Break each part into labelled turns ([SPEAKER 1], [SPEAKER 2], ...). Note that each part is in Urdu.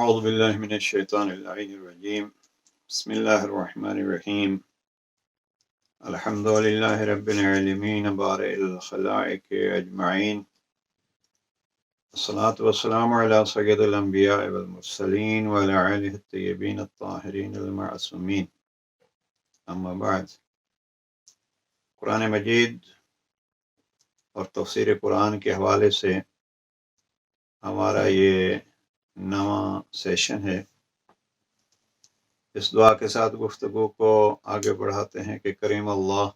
[SPEAKER 1] أعوذ بالله من الشيطان اللعين الرجيم بسم الله الرحمن الرحيم الحمد لله رب العالمين بارئ الخلائق أجمعين الصلاة والسلام على سيد الأنبياء والمرسلين وعلى آله الطيبين الطاهرين المعصومين أما بعد قرآن مجید اور تفسیر قرآن کے حوالے سے ہمارا یہ نواں سیشن ہے۔ اس دعا کے ساتھ گفتگو کو آگے بڑھاتے ہیں کہ کریم اللہ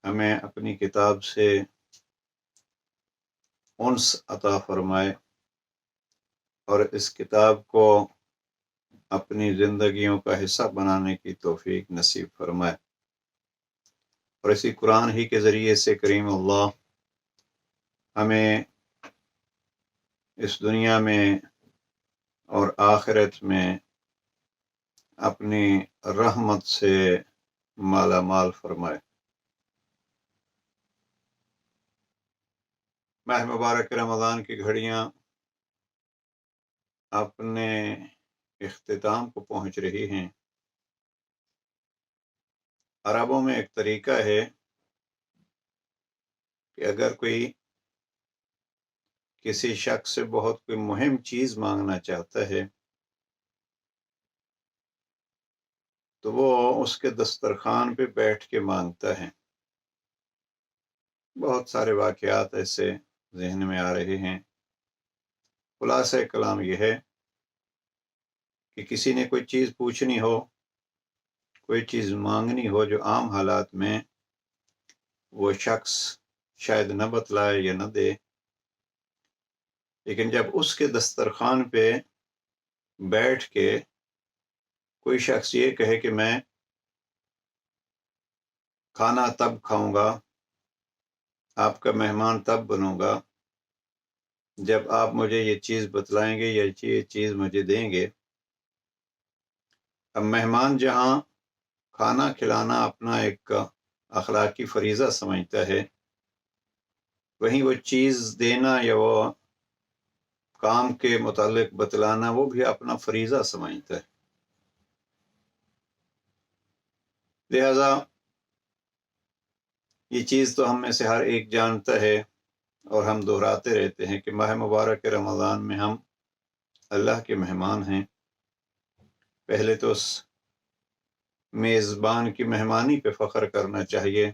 [SPEAKER 1] ہمیں اپنی کتاب سے انس عطا فرمائے اور اس کتاب کو اپنی زندگیوں کا حصہ بنانے کی توفیق نصیب فرمائے، اور اسی قرآن ہی کے ذریعے سے کریم اللہ ہمیں اس دنیا میں اور آخرت میں اپنی رحمت سے مالا مال فرمائے۔ ماہ مبارک رمضان کی گھڑیاں اپنے اختتام کو پہنچ رہی ہیں۔ عربوں میں ایک طریقہ ہے کہ اگر کوئی کسی شخص سے بہت کوئی مہم چیز مانگنا چاہتا ہے تو وہ اس کے دسترخوان پہ بیٹھ کے مانگتا ہے۔ بہت سارے واقعات ایسے ذہن میں آ رہے ہیں۔ خلاصہ کلام یہ ہے کہ کسی نے کوئی چیز پوچھنی ہو، کوئی چیز مانگنی ہو جو عام حالات میں وہ شخص شاید نہ بتلائے یا نہ دے، لیکن جب اس کے دسترخوان پہ بیٹھ کے کوئی شخص یہ کہے کہ میں کھانا تب کھاؤں گا، آپ کا مہمان تب بنوں گا جب آپ مجھے یہ چیز بتلائیں گے یا یہ چیز مجھے دیں گے۔ اب مہمان جہاں کھانا کھلانا اپنا ایک اخلاقی فریضہ سمجھتا ہے، وہیں وہ چیز دینا یا وہ کام کے متعلق بتلانا وہ بھی اپنا فریضہ سمجھتا ہے۔ لہذا یہ چیز تو ہم میں سے ہر ایک جانتا ہے اور ہم دہراتے رہتے ہیں کہ ماہ مبارک رمضان میں ہم اللہ کے مہمان ہیں۔ پہلے تو اس میزبان کی مہمانی پہ فخر کرنا چاہیے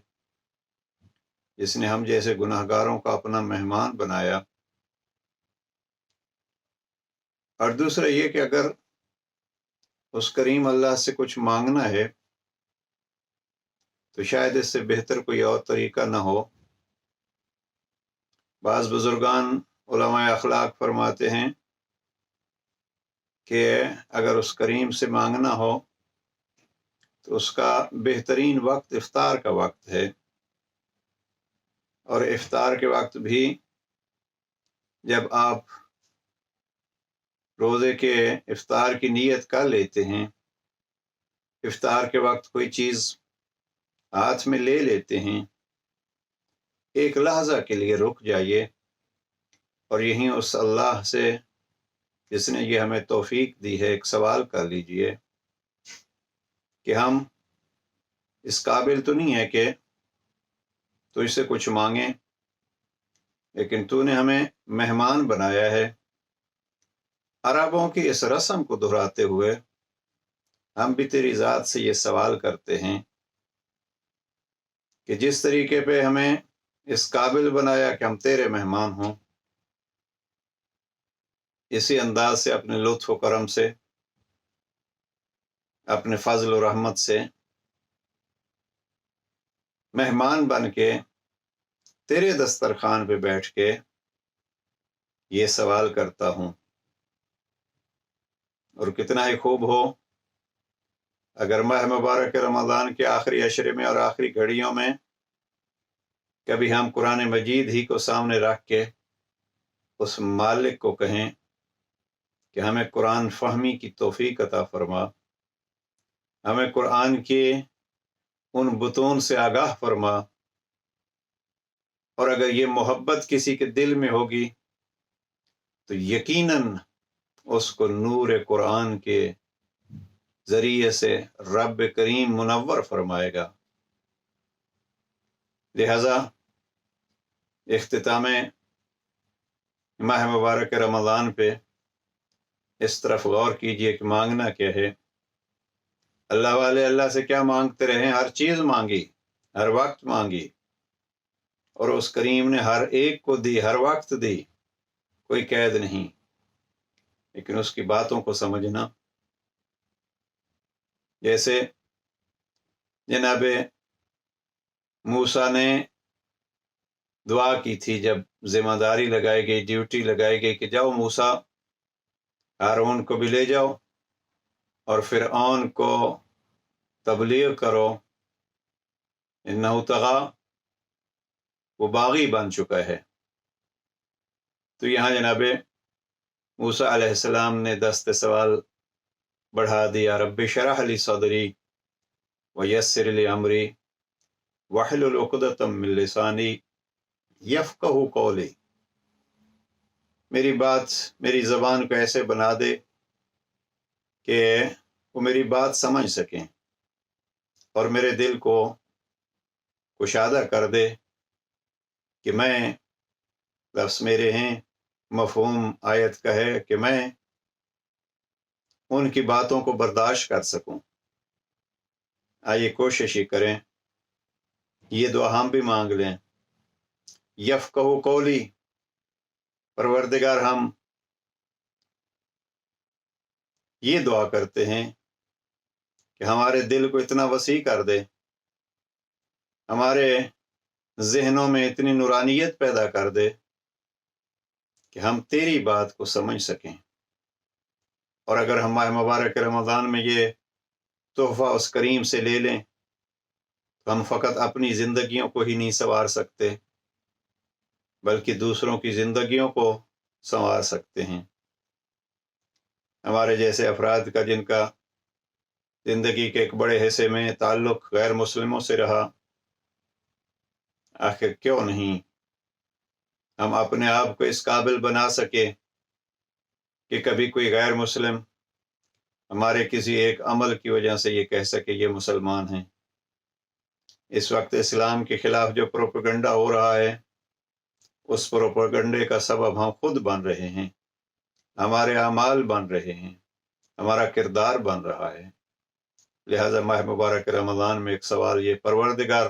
[SPEAKER 1] جس نے ہم جیسے گناہگاروں کا اپنا مہمان بنایا، اور دوسرا یہ کہ اگر اس کریم اللہ سے کچھ مانگنا ہے تو شاید اس سے بہتر کوئی اور طریقہ نہ ہو۔ بعض بزرگان علماء اخلاق فرماتے ہیں کہ اگر اس کریم سے مانگنا ہو تو اس کا بہترین وقت افطار کا وقت ہے، اور افطار کے وقت بھی جب آپ روزے کے افطار کی نیت کر لیتے ہیں، افطار کے وقت کوئی چیز ہاتھ میں لے لیتے ہیں، ایک لحظہ کے لیے رک جائیے اور یہیں اس اللہ سے جس نے یہ ہمیں توفیق دی ہے ایک سوال کر لیجئے کہ ہم اس قابل تو نہیں ہے کہ تو اس سے کچھ مانگیں، لیکن تو نے ہمیں مہمان بنایا ہے۔ عربوں کی اس رسم کو دہراتے ہوئے ہم بھی تیری ذات سے یہ سوال کرتے ہیں کہ جس طریقے پہ ہمیں اس قابل بنایا کہ ہم تیرے مہمان ہوں، اسی انداز سے اپنے لطف و کرم سے، اپنے فضل و رحمت سے مہمان بن کے تیرے دسترخوان پہ بیٹھ کے یہ سوال کرتا ہوں۔ اور کتنا ہی خوب ہو اگر ماہ مبارک رمضان کے آخری عشرے میں اور آخری گھڑیوں میں کبھی ہم قرآن مجید ہی کو سامنے رکھ کے اس مالک کو کہیں کہ ہمیں قرآن فہمی کی توفیق عطا فرما، ہمیں قرآن کے ان بطون سے آگاہ فرما، اور اگر یہ محبت کسی کے دل میں ہوگی تو یقیناً اس کو نور قرآن کے ذریعے سے رب کریم منور فرمائے گا۔ لہذا اختتام ماہ مبارک رمضان پہ اس طرف غور کیجئے کہ مانگنا کیا ہے۔ اللہ والے اللہ سے کیا مانگتے رہے؟ ہر چیز مانگی، ہر وقت مانگی، اور اس کریم نے ہر ایک کو دی، ہر وقت دی، کوئی قید نہیں۔ لیکن اس کی باتوں کو سمجھنا، جیسے جناب موسیٰ نے دعا کی تھی جب ذمہ داری لگائی گئی، ڈیوٹی لگائی گئی کہ جاؤ موسیٰ ہارون کو بھی لے جاؤ اور فرعون کو تبلیغ کرو، انہو طغی، وہ باغی بن چکا ہے۔ تو یہاں جناب موسیٰ علیہ السلام نے دست سوال بڑھا دیا، رب اشرح لی صدری ویسر لی امری واحلل عقدۃ من لسانی یفقہوا قولی، میری بات، میری زبان کو ایسے بنا دے کہ وہ میری بات سمجھ سکیں، اور میرے دل کو کشادہ کر دے کہ میں، لفظ میرے ہیں، مفہوم آیت کا ہے کہ میں ان کی باتوں کو برداشت کر سکوں۔ آئیے کوشش ہی کریں، یہ دعا ہم بھی مانگ لیں۔ یفقہوا قولی، پروردگار ہم یہ دعا کرتے ہیں کہ ہمارے دل کو اتنا وسیع کر دے، ہمارے ذہنوں میں اتنی نورانیت پیدا کر دے کہ ہم تیری بات کو سمجھ سکیں۔ اور اگر ہم ماہ مبارک رمضان میں یہ تحفہ اس کریم سے لے لیں تو ہم فقط اپنی زندگیوں کو ہی نہیں سنوار سکتے بلکہ دوسروں کی زندگیوں کو سنوار سکتے ہیں۔ ہمارے جیسے افراد کا جن کا زندگی کے ایک بڑے حصے میں تعلق غیر مسلموں سے رہا، آخر کیوں نہیں ہم اپنے آپ کو اس قابل بنا سکے کہ کبھی کوئی غیر مسلم ہمارے کسی ایک عمل کی وجہ سے یہ کہہ سکے یہ مسلمان ہیں۔ اس وقت اسلام کے خلاف جو پروپیگنڈا ہو رہا ہے، اس پروپیگنڈے کا سبب ہم خود بن رہے ہیں، ہمارے اعمال بن رہے ہیں، ہمارا کردار بن رہا ہے۔ لہذا ماہ مبارک رمضان میں ایک سوال یہ، پروردگار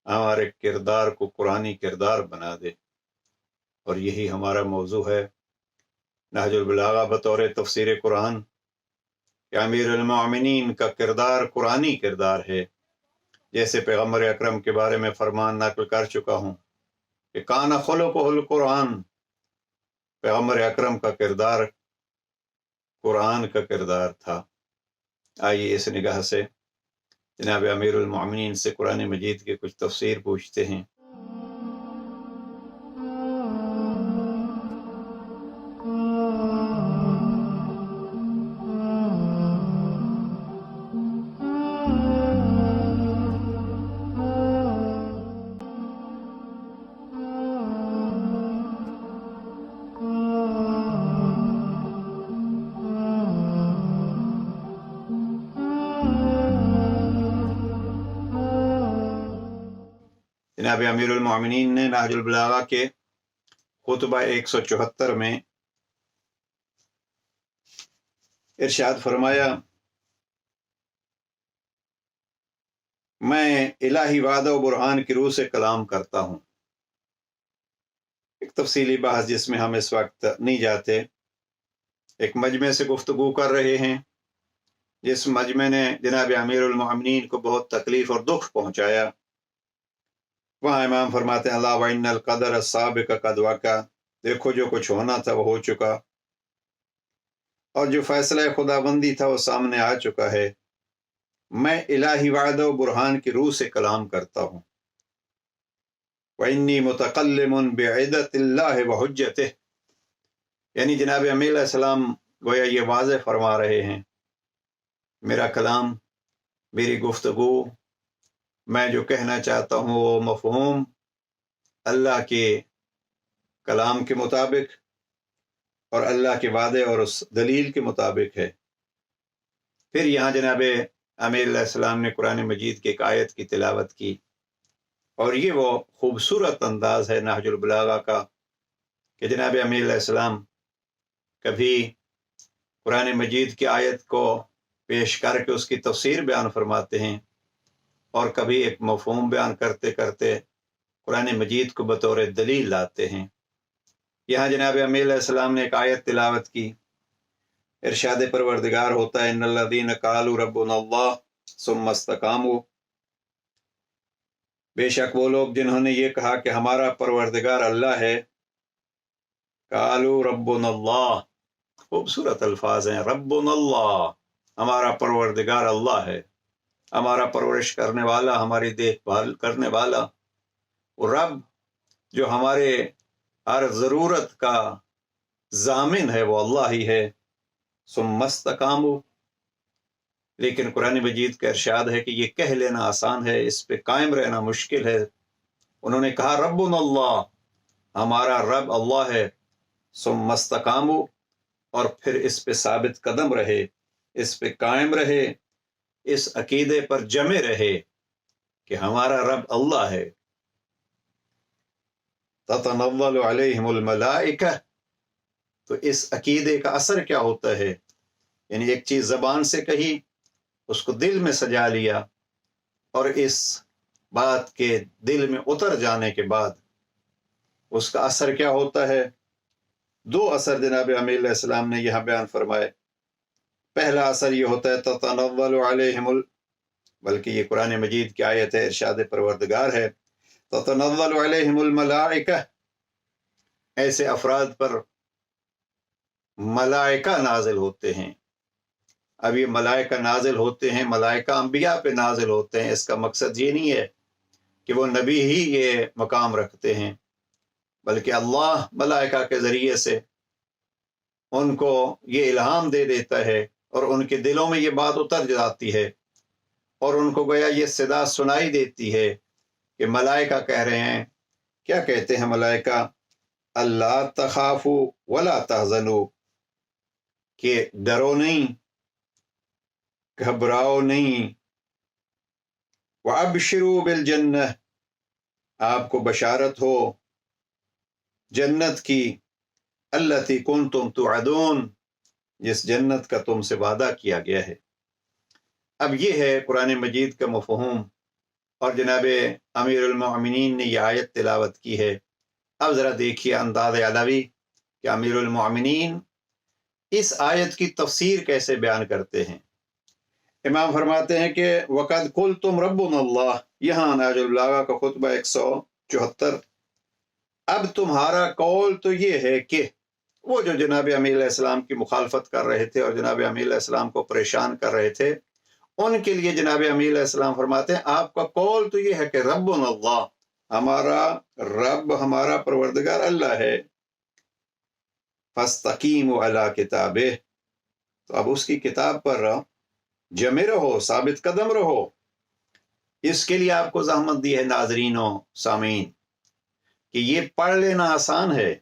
[SPEAKER 1] ہمارے کردار کو قرآنی کردار بنا دے، اور یہی ہمارا موضوع ہے۔ نہج البلاغہ بطور تفسیر قرآن کہ امیر المؤمنین کا کردار قرآنی کردار ہے، جیسے پیغمبر اکرم کے بارے میں فرمان نقل کر چکا ہوں کہ کان خلقہ القرآن، پیغمبر اکرم کا کردار قرآن کا کردار تھا۔ آئیے اس نگاہ سے جناب امیر المؤمنین سے قرآن مجید کے کچھ تفسیر پوچھتے ہیں۔ جناب امیر المؤمنین نے نہج البلاغہ کے خطبہ 174 میں ارشاد فرمایا، میں الہی وعدہ و برہان کی روح سے کلام کرتا ہوں۔ ایک تفصیلی بحث جس میں ہم اس وقت نہیں جاتے، ایک مجمع سے گفتگو کر رہے ہیں جس مجمع نے جناب امیر المؤمنین کو بہت تکلیف اور دکھ پہنچایا۔ وہاں امام فرماتے ہیں، اللہ وَإِنَّ الْقَدَرَ السَّابِقَ قَدْ وَقَعَ، دیکھو جو کچھ ہونا تھا وہ ہو چکا، اور جو فیصلہ خداوندی تھا وہ سامنے آ چکا ہے۔ میں الہی وعدہ و برہان کی روح سے کلام کرتا ہوں۔ وَإِنِّي مُتَقَلِّمٌ بِعِدَةِ اللَّهِ وَحُجَّتِهِ، یعنی جناب امیر علیہ السلام گویا یہ واضح فرما رہے ہیں، میرا کلام، میری گفتگو، میں جو کہنا چاہتا ہوں وہ مفہوم اللہ کے کلام کے مطابق اور اللہ کے وعدے اور اس دلیل کے مطابق ہے۔ پھر یہاں جناب امیر علیہ السلام نے قرآن مجید کی ایک آیت کی تلاوت کی، اور یہ وہ خوبصورت انداز ہے نہج البلاغہ کا کہ جناب امیر علیہ السلام کبھی قرآن مجید کی آیت کو پیش کر کے اس کی تفسیر بیان فرماتے ہیں، اور کبھی ایک مفہوم بیان کرتے کرتے قرآن مجید کو بطور دلیل لاتے ہیں۔ یہاں جناب امیر علیہ السلام نے ایک آیت تلاوت کی، ارشاد پروردگار ہوتا ہے ان الذین قالوا ربنا اللہ ثم استقاموا، بے شک وہ لوگ جنہوں نے یہ کہا کہ ہمارا پروردگار اللہ ہے، قالوا ربنا اللہ، خوبصورت الفاظ ہیں، ربنا اللہ، ہمارا پروردگار اللہ ہے، ہمارا پرورش کرنے والا، ہماری دیکھ بھال کرنے والا، وہ رب جو ہمارے ہر ضرورت کا ضامن ہے وہ اللہ ہی ہے۔ ثم استقاموا، لیکن قرآن مجید کا ارشاد ہے کہ یہ کہہ لینا آسان ہے، اس پہ قائم رہنا مشکل ہے۔ انہوں نے کہا ربنا اللہ، ہمارا رب اللہ ہے، ثم استقاموا، اور پھر اس پہ ثابت قدم رہے، اس پہ قائم رہے، اس عقیدے پر جمے رہے کہ ہمارا رب اللہ ہے۔ تتنزل علیہم الملائکہ، تو اس عقیدے کا اثر کیا ہوتا ہے؟ یعنی ایک چیز زبان سے کہی، اس کو دل میں سجا لیا، اور اس بات کے دل میں اتر جانے کے بعد اس کا اثر کیا ہوتا ہے؟ دو اثر جناب امیر علیہ السلام نے یہاں بیان فرمائے۔ پہلا اثر یہ ہوتا ہے تتنزل علیہم بلکہ یہ قرآن مجید کی آیت ہے، ارشاد پروردگار ہے، تتنزل علیہم الملائکہ، ایسے افراد پر ملائکہ نازل ہوتے ہیں۔ اب یہ ملائکہ نازل ہوتے ہیں، ملائکہ انبیاء پہ نازل ہوتے ہیں، اس کا مقصد یہ نہیں ہے کہ وہ نبی ہی یہ مقام رکھتے ہیں، بلکہ اللہ ملائکہ کے ذریعے سے ان کو یہ الہام دے دیتا ہے، اور ان کے دلوں میں یہ بات اتر جاتی ہے، اور ان کو گویا یہ صدا سنائی دیتی ہے کہ ملائکہ کہہ رہے ہیں، کیا کہتے ہیں ملائکہ؟ اللہ تخافوا ولا تحزنوا، کہ ڈرو نہیں، گھبراؤ نہیں، وَأَبْشِرُوا بِالْجَنَّةِ، آپ کو بشارت ہو جنت کی، الَّتِي كُنْتُمْ تُوعَدُونَ، جس جنت کا تم سے وعدہ کیا گیا ہے۔ اب یہ ہے قرآن مجید کا مفہوم، اور جناب امیر المؤمنین نے یہ آیت تلاوت کی ہے۔ اب ذرا دیکھیے انداز علوی کہ امیر المؤمنین اس آیت کی تفسیر کیسے بیان کرتے ہیں۔ امام فرماتے ہیں کہ وَقَدْ قُلْتُمْ رَبُّنَا اللَّهُ، یہاں نہج البلاغہ کا خطبہ 174، اب تمہارا قول تو یہ ہے کہ وہ جو جناب امیر علیہ السلام کی مخالفت کر رہے تھے اور جناب امیر علیہ السلام کو پریشان کر رہے تھے، ان کے لیے جناب امیر علیہ السلام فرماتے ہیں آپ کا قول تو یہ ہے کہ ربنا اللہ، ہمارا رب، ہمارا پروردگار اللہ ہے، فاستقیموا علی کتابہ، تو اب اس کی کتاب پر جمے رہو، ثابت قدم رہو۔ اس کے لیے آپ کو زحمت دی ہے ناظرین و سامعین کہ یہ پڑھ لینا آسان ہے۔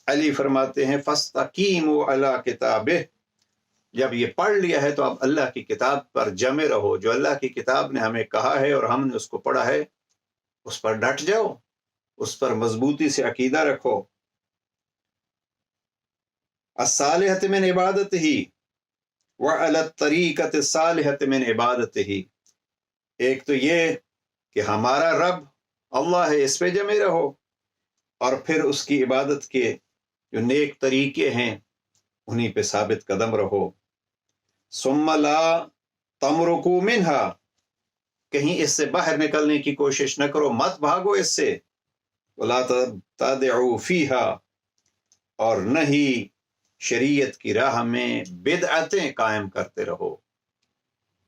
[SPEAKER 1] علی فرماتے ہیں فاستقیموا علی کتابہ، جب یہ پڑھ لیا ہے تو اب اللہ کی کتاب پر جمے رہو، جو اللہ کی کتاب نے ہمیں کہا ہے اور ہم نے اس کو پڑھا ہے اس پر ڈٹ جاؤ، اس پر مضبوطی سے عقیدہ رکھو۔ الصالحۃ من عبادتہ وعلی الطریقۃ الصالحۃ من عبادتہ، ایک تو یہ کہ ہمارا رب اللہ ہے، اس پہ جمے رہو، اور پھر اس کی عبادت کے جو نیک طریقے ہیں انہی پہ ثابت قدم رہو۔ ثم لا تمرکوا منہا، کہیں اس سے باہر نکلنے کی کوشش نہ کرو، مت بھاگو اس سے۔ ولا تدعوا فیہا، اور نہ ہی شریعت کی راہ میں بدعتیں قائم کرتے رہو۔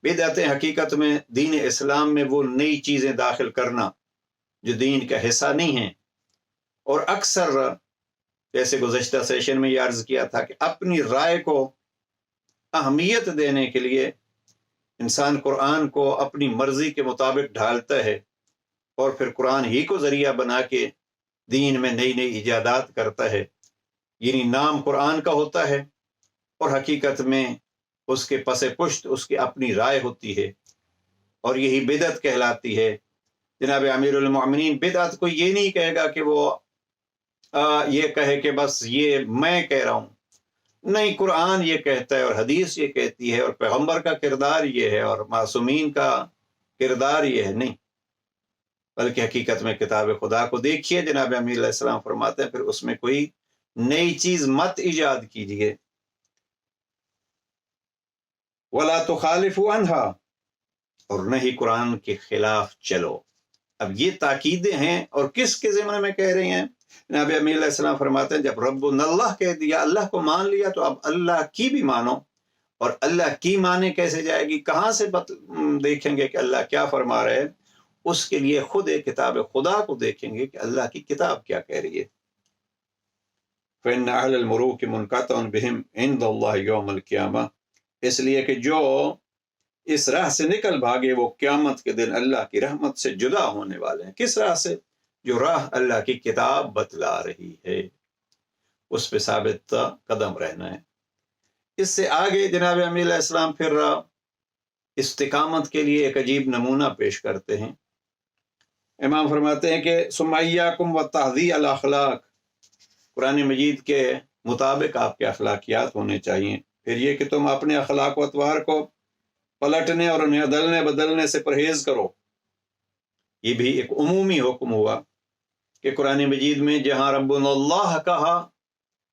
[SPEAKER 1] بدعتیں حقیقت میں دین اسلام میں وہ نئی چیزیں داخل کرنا جو دین کا حصہ نہیں ہیں، اور اکثر جیسے گزشتہ سیشن میں یہ عرض کیا تھا کہ اپنی رائے کو اہمیت دینے کے لیے انسان قرآن کو اپنی مرضی کے مطابق ڈھالتا ہے، اور پھر قرآن ہی کو ذریعہ بنا کے دین میں نئی نئی ایجادات کرتا ہے۔ یعنی نام قرآن کا ہوتا ہے اور حقیقت میں اس کے پس پشت اس کی اپنی رائے ہوتی ہے، اور یہی بدعت کہلاتی ہے۔ جناب امیر المؤمنین بدعت کو یہ نہیں کہے گا کہ وہ یہ کہے کہ بس یہ میں کہہ رہا ہوں، نہیں، قرآن یہ کہتا ہے اور حدیث یہ کہتی ہے اور پیغمبر کا کردار یہ ہے اور معصومین کا کردار یہ ہے، نہیں، بلکہ حقیقت میں کتاب خدا کو دیکھیے۔ جناب امیر علیہ السلام فرماتے ہیں پھر اس میں کوئی نئی چیز مت ایجاد کیجیے۔ وَلَا تُخَالِفُوا عَنْهَا، اور نہ ہی قرآن کے خلاف چلو۔ اب یہ تاکیدیں ہیں، اور کس کے ضمن میں کہہ رہی ہیں؟ جناب امیر علیہ السلام فرماتے ہیں جب رب اللہ کہہ دیا، اللہ کو مان لیا، تو اب اللہ کی بھی مانو۔ اور اللہ کی مانے کیسے جائے گی؟ کہاں سے دیکھیں گے کہ اللہ کیا فرما رہے ہیں؟ اس کے لیے خود ایک کتاب خدا کو دیکھیں گے کہ اللہ کی کتاب کیا کہہ رہی ہے۔ فَإِنَّ أَهْلَ الْمُرُوكِ مُنْقَطَعٌ بِهِمْ عِنْدَ اللَّهِ يَوْمَ الْقِيَامَةِ، اس لیے کہ جو اس راہ سے نکل بھاگے وہ قیامت کے دن اللہ کی رحمت سے جدا ہونے والے ہیں۔ کس راہ سے؟ جو راہ اللہ کی کتاب بتلا رہی ہے، اس پہ ثابت قدم رہنا ہے۔ اس سے آگے جناب امیر علیہ السلام پھر استقامت کے لیے ایک عجیب نمونہ پیش کرتے ہیں۔ امام فرماتے ہیں کہ ثم ایاکم وتحذی الاخلاق، قرآن مجید کے مطابق آپ کے اخلاقیات ہونے چاہیے۔ پھر یہ کہ تم اپنے اخلاق و اطوار کو پلٹنے اور انہیں عدلنے بدلنے سے پرہیز کرو۔ یہ بھی ایک عمومی حکم ہوا کہ قرآن مجید میں جہاں رب اللہ کہا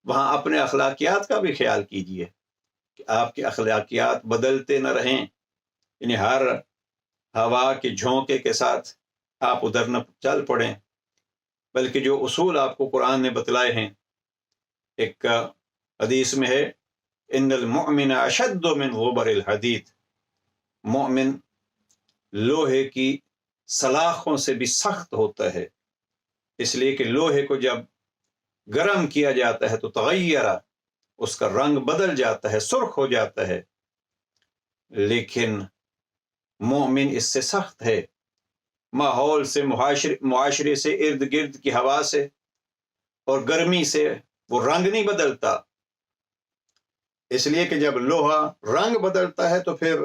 [SPEAKER 1] وہاں اپنے اخلاقیات کا بھی خیال کیجیے کہ آپ کے اخلاقیات بدلتے نہ رہیں، یعنی ہر ہوا کے جھونکے کے ساتھ آپ ادھر نہ چل پڑیں، بلکہ جو اصول آپ کو قرآن نے بتلائے ہیں۔ ایک حدیث میں ہے ان المؤمن اشد من غبر الحدید، مومن لوہے کی سلاخوں سے بھی سخت ہوتا ہے، اس لیے کہ لوہے کو جب گرم کیا جاتا ہے تو تغیر، اس کا رنگ بدل جاتا ہے، سرخ ہو جاتا ہے، لیکن مومن اس سے سخت ہے، ماحول سے، معاشرے سے، ارد گرد کی ہوا سے اور گرمی سے وہ رنگ نہیں بدلتا، اس لیے کہ جب لوہا رنگ بدلتا ہے تو پھر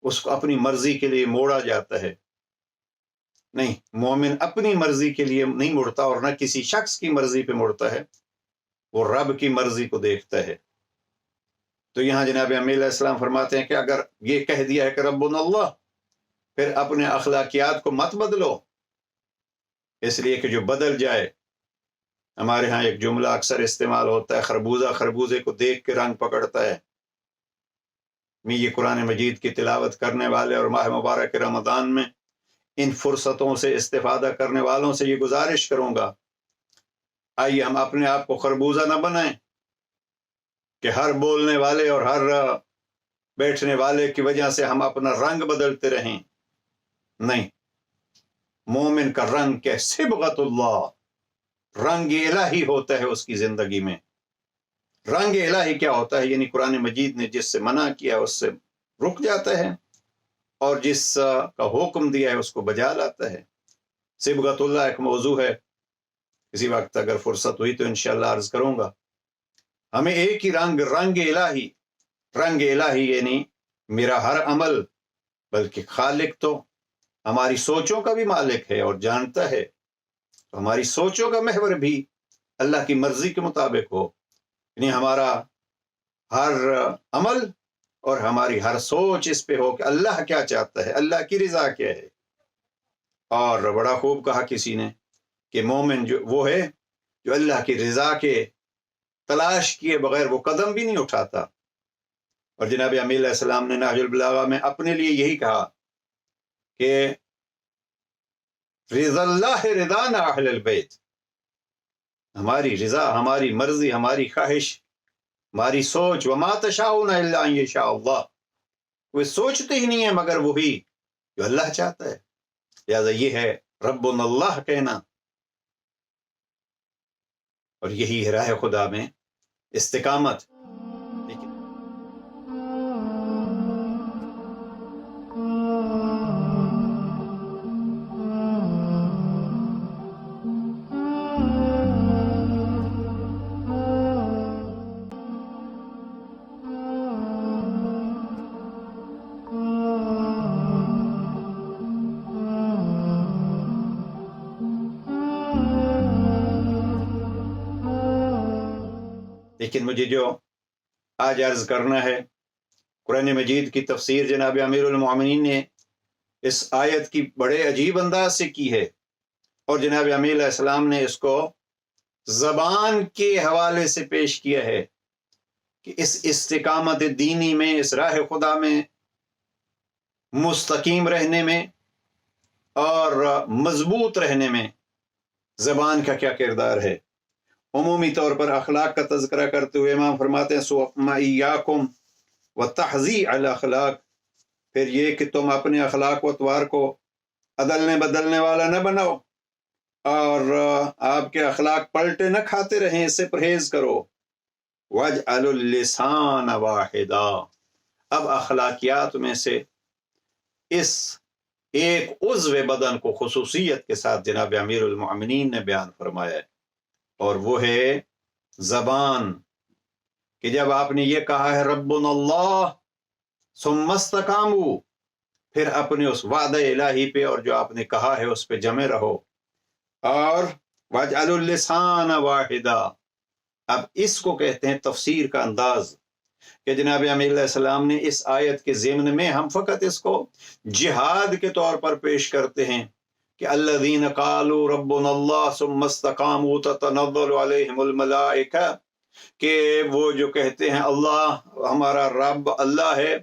[SPEAKER 1] اس کو اپنی مرضی کے لیے موڑا جاتا ہے۔ نہیں، مومن اپنی مرضی کے لیے نہیں مڑتا اور نہ کسی شخص کی مرضی پہ مڑتا ہے، وہ رب کی مرضی کو دیکھتا ہے۔ تو یہاں جناب امیر علیہ السلام فرماتے ہیں کہ اگر یہ کہہ دیا ہے کہ ربنا اللہ، پھر اپنے اخلاقیات کو مت بدلو، اس لیے کہ جو بدل جائے، ہمارے ہاں ایک جملہ اکثر استعمال ہوتا ہے، خربوزہ خربوزے کو دیکھ کے رنگ پکڑتا ہے۔ میں یہ قرآن مجید کی تلاوت کرنے والے اور ماہ مبارک رمضان میں ان فرصتوں سے استفادہ کرنے والوں سے یہ گزارش کروں گا، آئیے ہم اپنے آپ کو خربوزہ نہ بنائیں کہ ہر بولنے والے اور ہر بیٹھنے والے کی وجہ سے ہم اپنا رنگ بدلتے رہیں۔ نہیں، مومن کا رنگ کہ صبغت اللہ، رنگ الہی ہوتا ہے اس کی زندگی میں۔ رنگ الہی کیا ہوتا ہے؟ یعنی قرآن مجید نے جس سے منع کیا اس سے رک جاتا ہے، اور جس کا حکم دیا ہے اس کو بجا لاتا ہے۔ صبغت اللہ ایک موضوع ہے، کسی وقت اگر فرصت ہوئی تو انشاءاللہ عرض کروں گا۔ ہمیں ایک ہی رنگ الہی، رنگ الہی یعنی میرا ہر عمل، بلکہ خالق تو ہماری سوچوں کا بھی مالک ہے اور جانتا ہے، تو ہماری سوچوں کا محور بھی اللہ کی مرضی کے مطابق ہو، یعنی ہمارا ہر عمل اور ہماری ہر سوچ اس پہ ہو کہ اللہ کیا چاہتا ہے، اللہ کی رضا کیا ہے۔ اور بڑا خوب کہا کسی نے کہ مومن جو وہ ہے جو اللہ کی رضا کے تلاش کیے بغیر وہ قدم بھی نہیں اٹھاتا۔ اور جناب امیر علیہ السلام نے نہج البلاغہ میں اپنے لیے یہی کہا کہ رضا اللہ رضانا اہل البیت، ہماری رضا، ہماری مرضی، ہماری خواہش، ہماری سوچ، وما تشاؤون الا ان یشاء اللہ، وہ سوچتے ہی نہیں ہے مگر وہی جو اللہ چاہتا ہے۔ لہذا یہ ہے ربنا اللہ کہنا، اور یہی ہے راہ خدا میں استقامت۔ لیکن مجھے جو آج عرض کرنا ہے، قرآن مجید کی تفسیر جناب امیر المومنین نے اس آیت کی بڑے عجیب انداز سے کی ہے، اور جناب امیر علیہ السلام نے اس کو زبان کے حوالے سے پیش کیا ہے کہ اس استقامت دینی میں، اس راہ خدا میں مستقیم رہنے میں اور مضبوط رہنے میں زبان کا کیا کردار ہے۔ عمومی طور پر اخلاق کا تذکرہ کرتے ہوئے امام فرماتے ہیں سوما ایاکم وتحذی علی الاخلاق، پھر یہ کہ تم اپنے اخلاق و اطوار کو عدلنے بدلنے والا نہ بناؤ، اور آپ کے اخلاق پلٹے نہ کھاتے رہیں، اس سے پرہیز کرو۔ وَاجْعَلُوا اللِّسَانَ وَاحِدًا، اب اخلاقیات میں سے اس ایک عضو بدن کو خصوصیت کے ساتھ جناب امیر المؤمنین نے بیان فرمایا ہے، اور وہ ہے زبان، کہ جب آپ نے یہ کہا ہے ربنا اللہ ثم استقاموا، پھر اپنے اس وعدہ الہی پہ اور جو آپ نے کہا ہے اس پہ جمے رہو۔ اور وَاجْعَلُوا اللِّسَانَ وَاحِدًا، اب اس کو کہتے ہیں تفسیر کا انداز، کہ جناب امیر علیہ السلام نے اس آیت کے ضمن میں ہم فقط اس کو جہاد کے طور پر پیش کرتے ہیں کہ الذین قالوا ربنا اللہ ثم استقاموا تتنزل علیہم الملائکہ، کہ وہ جو کہتے ہیں اللہ ہمارا رب اللہ ہے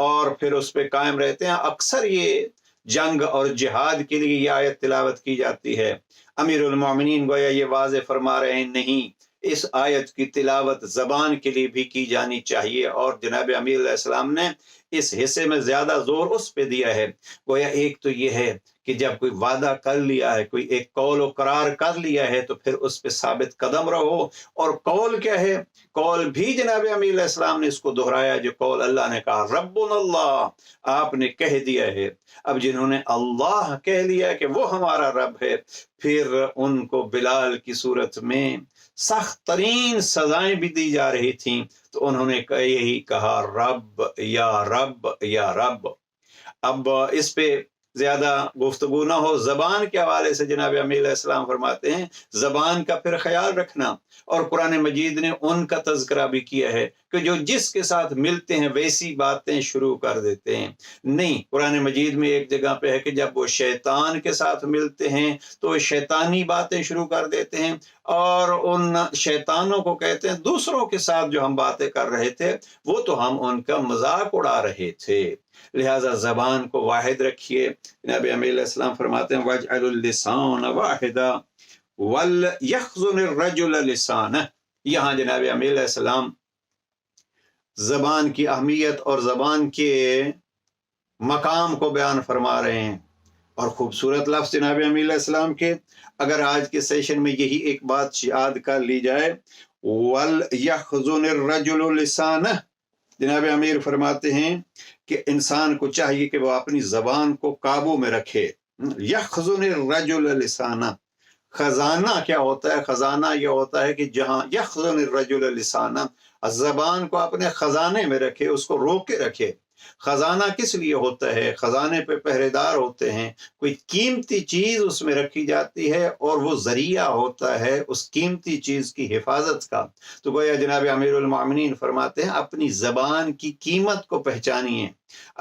[SPEAKER 1] اور پھر اس پہ قائم رہتے ہیں، اکثر یہ جنگ اور جہاد کے لیے یہ آیت تلاوت کی جاتی ہے۔ امیر المومنین گویا یہ واضح فرما رہے ہیں نہیں، اس آیت کی تلاوت زبان کے لیے بھی کی جانی چاہیے، اور جناب امیر علیہ السلام نے اس حصے میں زیادہ زور اس پہ دیا ہے۔ گویا ایک تو یہ ہے کہ جب کوئی وعدہ کر لیا ہے، کوئی ایک قول و قرار کر لیا ہے، تو پھر اس پہ ثابت قدم رہو۔ اور قول کیا ہے؟ قول بھی جناب امیر علیہ السلام نے اس کو دہرایا، جو قول اللہ نے کہا ربنا اللہ، آپ نے کہہ دیا ہے۔ اب جنہوں نے اللہ کہہ لیا کہ وہ ہمارا رب ہے، پھر ان کو بلال کی صورت میں سخت ترین سزائیں بھی دی جا رہی تھیں، تو انہوں نے یہی کہا رب یا رب یا رب۔ اب اس پہ زیادہ گفتگو نہ ہو، زبان کے حوالے سے جناب امیر علیہ السلام فرماتے ہیں زبان کا پھر خیال رکھنا، اور قرآن مجید نے ان کا تذکرہ بھی کیا ہے کہ جو جس کے ساتھ ملتے ہیں ویسی باتیں شروع کر دیتے ہیں۔ نہیں، قرآن مجید میں ایک جگہ پہ ہے کہ جب وہ شیطان کے ساتھ ملتے ہیں تو شیطانی باتیں شروع کر دیتے ہیں، اور ان شیطانوں کو کہتے ہیں دوسروں کے ساتھ جو ہم باتیں کر رہے تھے وہ تو ہم ان کا مذاق اڑا رہے تھے۔ لہٰذا زبان کو واحد رکھیے۔ جناب امیر علیہ السلام فرماتے ہیں وَاجْعَلُوا اللِّسَانَ وَاحِدًا وَلْيَخْزُنِ الرَّجُلَ لِسَانَهُ، یہاں جناب امیر علیہ السلام زبان کی اہمیت اور زبان کے مقام کو بیان فرما رہے ہیں، اور خوبصورت لفظ جناب امیر علیہ السلام کے، اگر آج کے سیشن میں یہی ایک بات یاد کر لی جائے وَلْيَخْزُنِ الرَّجُلُ لِسَانَهُ، جناب امیر فرماتے ہیں کہ انسان کو چاہیے کہ وہ اپنی زبان کو قابو میں رکھے۔ یخزن الرجل لسانہ، خزانہ کیا ہوتا ہے؟ خزانہ یہ ہوتا ہے کہ جہاں یخزن الرجل لسانہ، زبان کو اپنے خزانے میں رکھے، اس کو روک کے رکھے۔ خزانہ کس لیے ہوتا ہے؟ خزانے پہ پہرے دار ہوتے ہیں، کوئی قیمتی چیز اس میں رکھی جاتی ہے اور وہ ذریعہ ہوتا ہے اس قیمتی چیز کی حفاظت کا۔ تو گویا جناب امیر المؤمنین فرماتے ہیں اپنی زبان کی قیمت کو پہچانیے،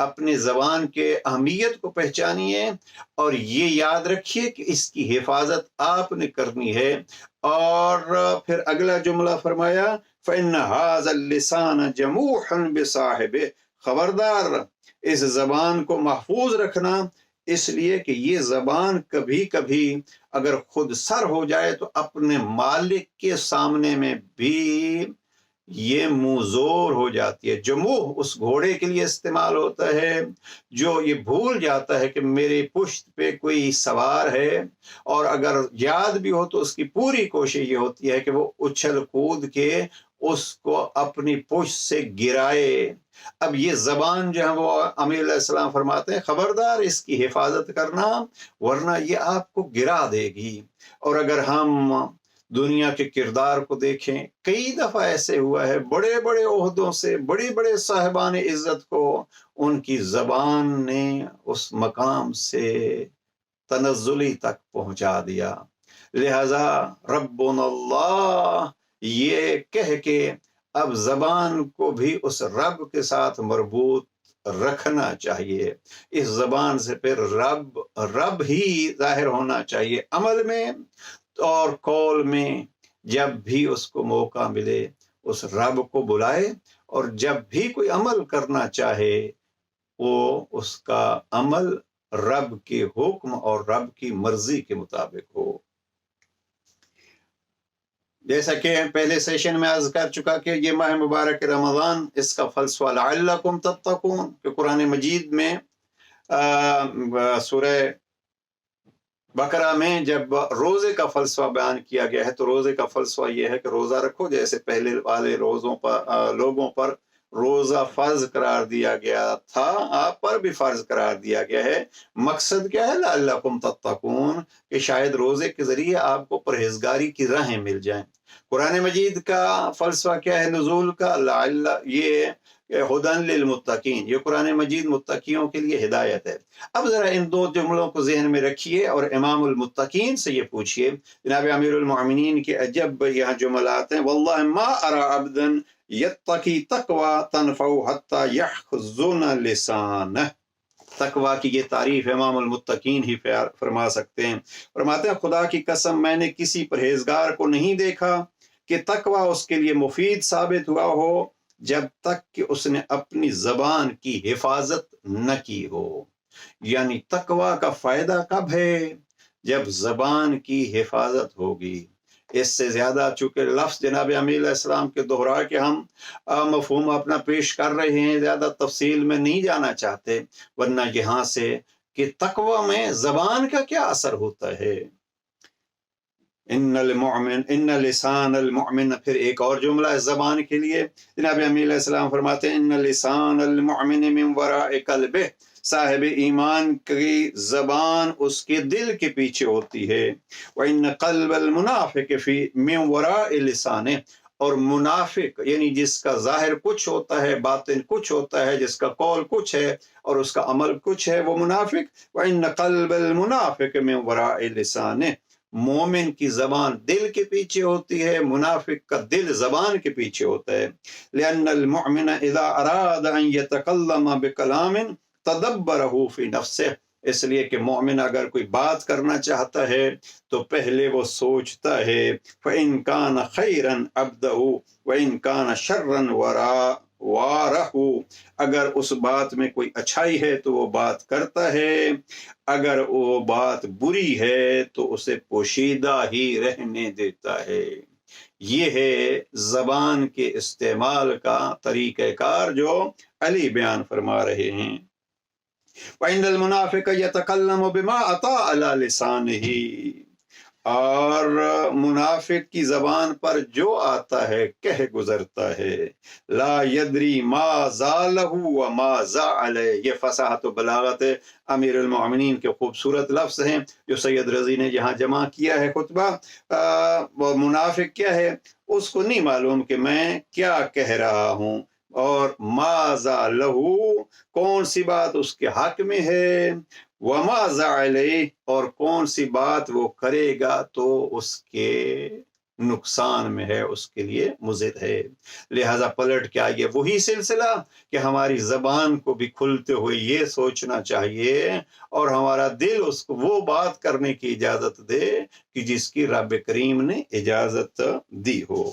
[SPEAKER 1] اپنی زبان کے اہمیت کو پہچانیے، اور یہ یاد رکھیے کہ اس کی حفاظت آپ نے کرنی ہے۔ اور پھر اگلا جملہ فرمایا فَإِنَّ هَذَا اللِّسَانَ جَمُوحٌ بِصَاحِبِهِ، خبردار اس زبان کو محفوظ رکھنا، اس لیے کہ یہ زبان کبھی کبھی اگر خود سر ہو جائے تو اپنے مالک کے سامنے میں بھی یہ منظور ہو جاتی ہے۔ جموح اس گھوڑے کے لیے استعمال ہوتا ہے جو یہ بھول جاتا ہے کہ میرے پشت پہ کوئی سوار ہے، اور اگر یاد بھی ہو تو اس کی پوری کوشش یہ ہوتی ہے کہ وہ اچھل کود کے اس کو اپنی پشت سے گرائے۔ اب یہ زبان جو ہے وہ امیر علیہ السلام فرماتے ہیں خبردار اس کی حفاظت کرنا، ورنہ یہ آپ کو گرا دے گی۔ اور اگر ہم دنیا کے کردار کو دیکھیں، کئی دفعہ ایسے ہوا ہے بڑے بڑے عہدوں سے بڑے بڑے صاحبان عزت کو ان کی زبان نے اس مقام سے تنزلی تک پہنچا دیا۔ لہذا ربنا اللہ یہ کہہ کے اب زبان کو بھی اس رب کے ساتھ مربوط رکھنا چاہیے. اس زبان سے پھر رب ہی ظاہر ہونا چاہیے عمل میں اور قول میں. جب بھی اس کو موقع ملے اس رب کو بلائے، اور جب بھی کوئی عمل کرنا چاہے وہ اس کا عمل رب کے حکم اور رب کی مرضی کے مطابق ہو. جیسا کہ پہلے سیشن میں عرض کر چکا کہ یہ ماہ مبارک رمضان، اس کا فلسفہ لعلکم تتقون، کہ قرآن مجید میں سورہ بقرہ میں جب روزے کا فلسفہ بیان کیا گیا ہے تو روزے کا فلسفہ یہ ہے کہ روزہ رکھو. جیسے پہلے والے روزوں پر لوگوں پر روزہ فرض قرار دیا گیا تھا، آپ پر بھی فرض قرار دیا گیا ہے. مقصد کیا ہے؟ لعلکم تتقون، کہ شاید روزے کے ذریعے آپ کو پرہیزگاری کی راہیں مل جائیں. قرآن مجید کا فلسفہ کیا ہے نزول کا؟ یہ ہدن للمتقین، یہ قرآن مجید متقیوں کے لیے ہدایت ہے. اب ذرا ان دو جملوں کو ذہن میں رکھیے اور امام المتقین سے یہ پوچھئے. جناب امیر المؤمنین کے عجب یہاں جملات ہیں. واللہ ما ارى عبدا یتقی تقوی تنفع حتی یحزن لسانہ. تقوی کی یہ تعریف امام المتقین ہی فرما سکتے ہیں. فرماتے ہیں خدا کی قسم میں نے کسی پرہیزگار کو نہیں دیکھا کہ تقوی اس کے لیے مفید ثابت ہوا ہو جب تک کہ اس نے اپنی زبان کی حفاظت نہ کی ہو. یعنی تقوی کا فائدہ کب ہے؟ جب زبان کی حفاظت ہوگی. اس سے زیادہ چونکہ لفظ جناب امیر علیہ السلام کے دوہرا کے ہم مفہوم اپنا پیش کر رہے ہیں، زیادہ تفصیل میں نہیں جانا چاہتے، ورنہ یہاں سے کہ تقوی میں زبان کا کیا اثر ہوتا ہے. ان لسان المؤمن، پھر ایک اور جملہ ہے زبان کے لیے. جناب امیر علیہ السلام فرماتے ہیں ان لسان المؤمن من وراء قلبہ، صاحب ایمان کی زبان اس کے دل کے پیچھے ہوتی ہے. وان قلب المنافق فی من وراء لسانہ، اور منافق یعنی جس کا ظاہر کچھ ہوتا ہے باطن کچھ ہوتا ہے، جس کا قول کچھ ہے اور اس کا عمل کچھ ہے، وہ منافق. وان قلب المنافق من وراء لسانہ، مومن کی زبان دل کے پیچھے ہوتی ہے، منافق کا دل زبان کے پیچھے ہوتا ہے. لأن المؤمن اذا اراد ان يتكلم بكلام تدبره في نفسه، اس لیے کہ مومن اگر کوئی بات کرنا چاہتا ہے تو پہلے وہ سوچتا ہے. فإن كان خيرا أبدأ وإن كان شرا وارہ، اگر اس بات میں کوئی اچھائی ہے تو وہ بات کرتا ہے، اگر وہ بات بری ہے تو اسے پوشیدہ ہی رہنے دیتا ہے. یہ ہے زبان کے استعمال کا طریقہ کار جو علی بیان فرما رہے ہیں. وَإِنَّ الْمُنَافِقَ يَتَكَلَّمُ بِمَا أَطَاعَ عَلَى لِسَانِهِ، اور منافق کی زبان پر جو آتا ہے کہہ گزرتا ہے. لا يدری ما ذالہ وما ذا علیہ، یہ فصاحت و بلاغت امیر المؤمنین کے خوبصورت لفظ ہیں جو سید رضی نے یہاں جمع کیا ہے خطبہ. وہ منافق کیا ہے اس کو نہیں معلوم کہ میں کیا کہہ رہا ہوں، اور ما ذا لہو، کون سی بات اس کے حق میں ہے، وما ذا علیہ، اور کون سی بات وہ کرے گا تو اس کے نقصان میں ہے، اس کے لیے مضر ہے. لہذا پلٹ کے آئیے وہی سلسلہ کہ ہماری زبان کو بھی کھلتے ہوئے یہ سوچنا چاہیے اور ہمارا دل اس کو وہ بات کرنے کی اجازت دے کہ جس کی رب کریم نے اجازت دی ہو.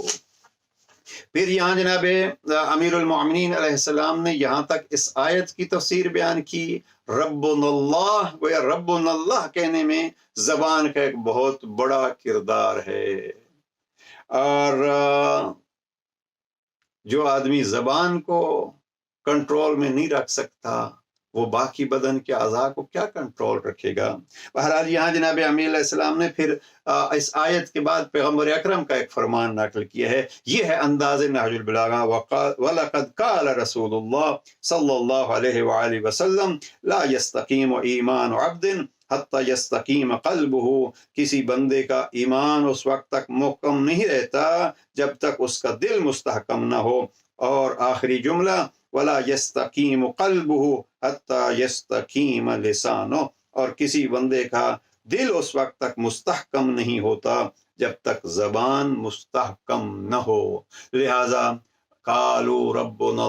[SPEAKER 1] پھر یہاں جناب امیر المؤمنین علیہ السلام نے یہاں تک اس آیت کی تفسیر بیان کی. ربنا اللہ، گویا ربنا اللہ کہنے میں زبان کا ایک بہت بڑا کردار ہے، اور جو آدمی زبان کو کنٹرول میں نہیں رکھ سکتا وہ باقی بدن کے اعضاء کو کیا کنٹرول رکھے گا. بہرحال یہاں جناب امیر علیہ السلام نے پھر اس آیت کے بعد پیغمبر اکرم کا ایک فرمان نقل کیا ہے. یہ ہے انداز نہج البلاغہ. وَلَقَدْ قَالَ رسول اللہ صلی اللہ علیہ وآلہ وسلم لا يستقیم ایمان عبد حتی یستقیم قلبہ، کسی بندے کا ایمان اس وقت تک محکم نہیں رہتا جب تک اس کا دل مستحکم نہ ہو. اور آخری جملہ ولا یستقیم قلبہ حتی یستقیم لسانہ، اور کسی بندے کا دل اس وقت تک مستحکم نہیں ہوتا جب تک زبان مستحکم نہ ہو. لہذا قالو ربنا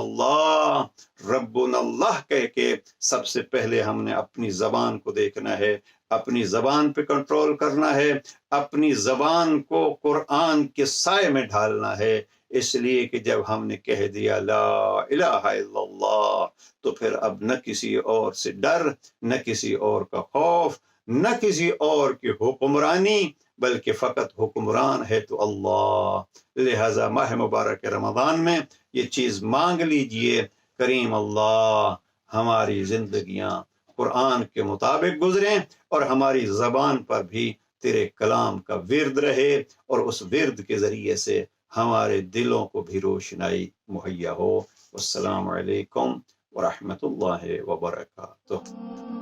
[SPEAKER 1] اللہ کہہ کے سب سے پہلے ہم نے اپنی زبان کو دیکھنا ہے، اپنی زبان پہ کنٹرول کرنا ہے، اپنی زبان کو قرآن کے سائے میں ڈھالنا ہے. اس لیے کہ جب ہم نے کہہ دیا لا الہ الا اللہ تو پھر اب نہ کسی اور سے ڈر، نہ کسی اور کا خوف، نہ کسی اور کی حکمرانی، بلکہ فقط حکمران ہے تو اللہ. لہذا ماہ مبارک رمضان میں یہ چیز مانگ لیجئے، کریم اللہ ہماری زندگیاں قرآن کے مطابق گزریں اور ہماری زبان پر بھی تیرے کلام کا ورد رہے، اور اس ورد کے ذریعے سے ہمارے دلوں کو بھی روشنائی مہیا ہو. والسلام علیکم ورحمۃ اللہ وبرکاتہ.